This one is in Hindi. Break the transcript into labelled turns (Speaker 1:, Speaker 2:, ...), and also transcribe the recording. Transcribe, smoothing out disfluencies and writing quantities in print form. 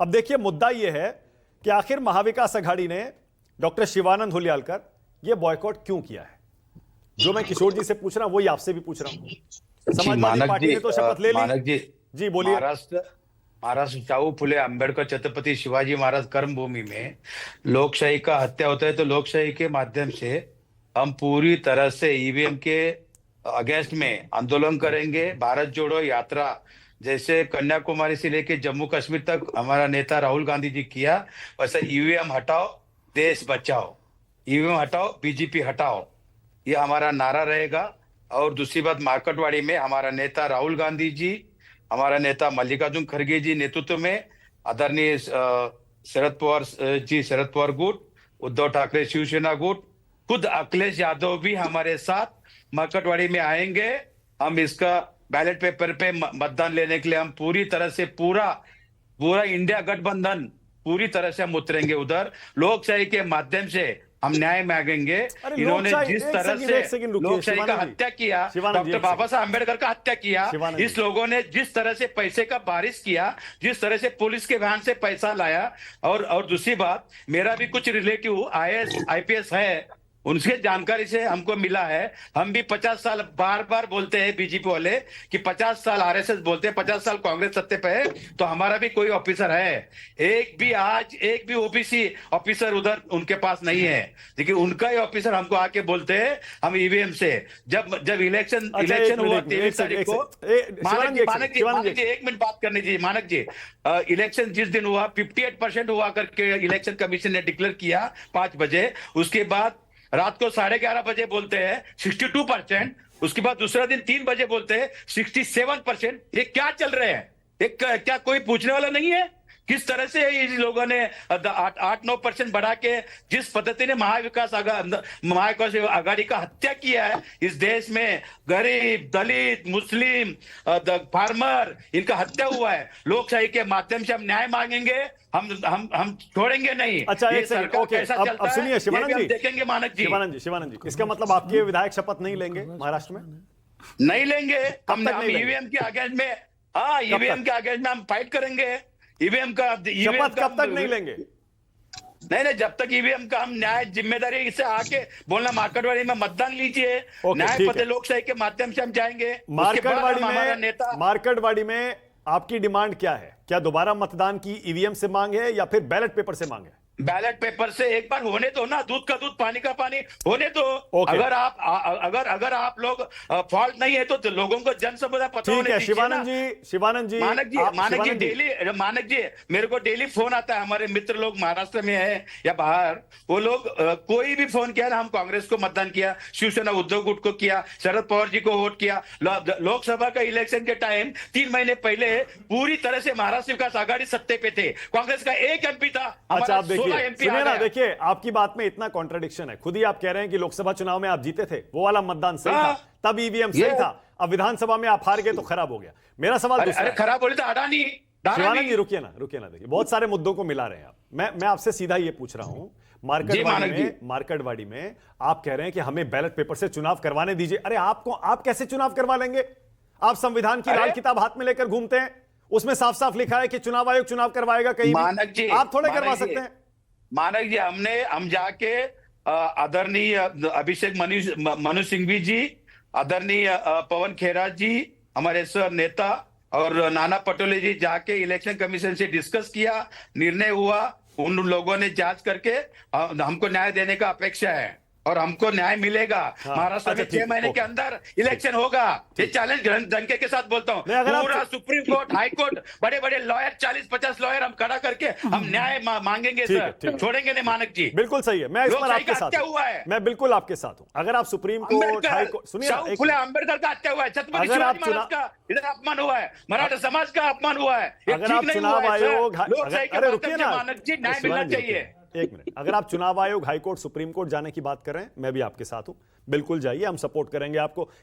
Speaker 1: अब देखिए मुद्दा यह है कि आखिर महाविकास आघाड़ी ने डॉक्टर शिवानंद हुलियालकर ये बॉयकॉट क्यों किया है। जो मैं किशोर जी से पूछ रहा हूं वही आपसे भी पूछ रहा हूं। समाजवादी पार्टी ने तो शपथ ले ली।
Speaker 2: मानक
Speaker 1: जी बोलिए।
Speaker 2: महाराष्ट्र शाहू फुले अंबेडकर छत्रपति शिवाजी महाराज कर्मभूमि में लोकशाही का हत्या होता है, तो लोकशाही के माध्यम से हम पूरी तरह से ईवीएम के अगेंस्ट में आंदोलन करेंगे। भारत जोड़ो यात्रा जैसे कन्याकुमारी से लेके जम्मू कश्मीर तक हमारा नेता राहुल गांधी जी किया, वैसे ईवीएम हटाओ देश बचाओ, ईवीएम हटाओ बीजेपी हटाओ, ये हमारा नारा रहेगा। और दूसरी बात, मार्केटवाड़ी में हमारा नेता राहुल गांधी जी, हमारा नेता मल्लिकार्जुन खड़गे जी नेतृत्व में आदरणीय शरद पवार गुट, उद्धव ठाकरे शिवसेना गुट, खुद अखिलेश यादव भी हमारे साथ मार्केटवाड़ी में आएंगे। हम इसका बैलेट पेपर पे मतदान लेने के लिए हम पूरी तरह से पूरा इंडिया गठबंधन पूरी तरह से हम उतरेंगे उधर। लोकशाही के माध्यम से हम न्याय मांगेंगे। इन्होंने जिस तरह से लोकशाही का हत्या किया, डॉक्टर बाबा साहब अम्बेडकर का हत्या किया, इस लोगों ने जिस तरह से पैसे का बारिश किया, जिस तरह से पुलिस के वाहन से पैसा लाया। और दूसरी बात, मेरा भी कुछ रिलेटिव आईएएस आईपीएस है, उनसे जानकारी से हमको मिला है। हम भी 50 साल बार बार बोलते हैं बीजेपी वाले कि 50 साल आरएसएस बोलते हैं, 50 साल कांग्रेस सत्ते पे है, तो हमारा भी कोई ऑफिसर है। एक भी ओबीसी ऑफिसर उधर उनके पास नहीं है, लेकिन उनका ही ऑफिसर हमको आके बोलते हैं हम ईवीएम से जब इलेक्शन हुआ 23 तारीख को। मानक जी 1 मिनट बात करनी चाहिए। मानक जी, इलेक्शन जिस दिन हुआ 58% हुआ करके इलेक्शन कमीशन ने डिक्लेयर किया 5 बजे, उसके बाद रात को 11:30 बजे बोलते हैं 62%, उसके बाद दूसरा दिन 3 बजे बोलते हैं 67%। ये क्या चल रहे हैं? क्या कोई पूछने वाला नहीं है? किस तरह से इन लोगों ने 8-9% बढ़ा के जिस पद्धति ने महाविकास आघाड़ी का हत्या किया है इस देश में, गरीब दलित मुस्लिम फार्मर इनका हत्या हुआ है। लोकशाही के माध्यम से हम न्याय मांगेंगे, हम छोड़ेंगे नहीं।
Speaker 1: अच्छा एक सेकंड, ओके अब सुनिए शिवानंद जी,
Speaker 2: देखेंगे मानक जी।
Speaker 1: शिवानंद जी, इसका मतलब आपके विधायक शपथ नहीं लेंगे महाराष्ट्र में?
Speaker 2: नहीं लेंगे। हम ईवीएम के अगेंस्ट में, हाँ ईवीएम के अगेंस्ट में हम फाइट करेंगे। ईवीएम का
Speaker 1: शपथ कब तक नहीं लेंगे?
Speaker 2: नहीं, जब तक ईवीएम का हम न्याय जिम्मेदारी से आके बोलना मार्केटवाड़ी में मतदान लीजिए, न्याय पते लोकशाही के माध्यम से हम जाएंगे।
Speaker 1: मार्केटवाड़ी में आपकी डिमांड क्या है? क्या दोबारा मतदान की ईवीएम से मांग है या फिर बैलेट पेपर से मांग है?
Speaker 2: बैलेट पेपर से एक बार होने दो ना, दूध का दूध पानी का पानी होने दो। अगर आप लोग फॉल्ट नहीं है तो लोगों को जन समुदाय पता होने दीजिए।
Speaker 1: शिवानंद जी
Speaker 2: मानक जी मेरे को डेली फोन आता है, हमारे मित्र लोग महाराष्ट्र में है या बाहर, वो लोग कोई भी फोन किया ना, हम कांग्रेस को मतदान किया, शिवसेना उद्धव गुट को किया, शरद पवार जी को वोट किया। लोकसभा का इलेक्शन के टाइम 3 महीने पहले पूरी तरह से महाराष्ट्र विकास आघाड़ी सत्ते पे थे, कांग्रेस का एक एमपी था।
Speaker 1: अच्छा आप सुनिए ना, देखिए आपकी बात में इतना कॉन्ट्रडिक्शन है। खुद ही आप कह रहे हैं कि लोकसभा चुनाव में आप जीते थे, वो वाला मतदान सही था, तब ईवीएम सही था। अब विधानसभा में आप हार गए तो खराब हो गया। मेरा सवाल दूसरा है।
Speaker 2: खराब बोले तो अडानी।
Speaker 1: शिवानंद जी रुकिए ना, देखिए बहुत सारे मुद्दों को मिला रहे हैं आप। मैं आपसे सीधा ये पूछ रहा हूं, मार्केटवाड़ी में आप कह रहे हैं कि हमें बैलेट पेपर से चुनाव करवाने दीजिए। अरे आप कैसे चुनाव करवा लेंगे? आप संविधान की लाल किताब हाथ में लेकर घूमते हैं, उसमें साफ साफ लिखा है कि चुनाव आयोग चुनाव करवाएगा। कहीं आप थोड़े करवा सकते हैं।
Speaker 2: मानक जी, हम जाके आदरणीय अभिषेक मनु सिंघवी जी, आदरणीय पवन खेरा जी, हमारे सर नेता और नाना पटोले जी जाके इलेक्शन कमीशन से डिस्कस किया, निर्णय हुआ। उन लोगों ने जांच करके हमको न्याय देने का अपेक्षा है और हमको न्याय मिलेगा। महाराष्ट्र में 6 महीने के अंदर इलेक्शन होगा। ये चैलेंज डंके के साथ बोलता हूँ। पूरा सुप्रीम कोर्ट, हाई कोर्ट, बड़े बड़े लॉयर 40-50 लॉयर हम खड़ा करके हम न्याय मांगेंगे सर, छोड़ेंगे नहीं मानक जी।
Speaker 1: बिल्कुल सही है, मैं इस पर आपके साथ हूं। मैं बिल्कुल आपके साथ हूं। अगर आप सुप्रीम कोर्ट, हाई कोर्ट, सुनिए,
Speaker 2: फुले अंबेडकर का हत्या हुआ है, छत्रपति शिवाजी महाराज का इधर अपमान हुआ है, मराठा समाज का अपमान हुआ है।
Speaker 1: अगर आप चुनाव आयोग, अरे रुकिए ना
Speaker 2: मानक जी, न्याय मिलना चाहिए।
Speaker 1: एक मिनट, अगर आप चुनाव आयोग, हाईकोर्ट, सुप्रीम कोर्ट जाने की बात कर रहे हैं, मैं भी आपके साथ हूं। बिल्कुल जाइए, हम सपोर्ट करेंगे आपको।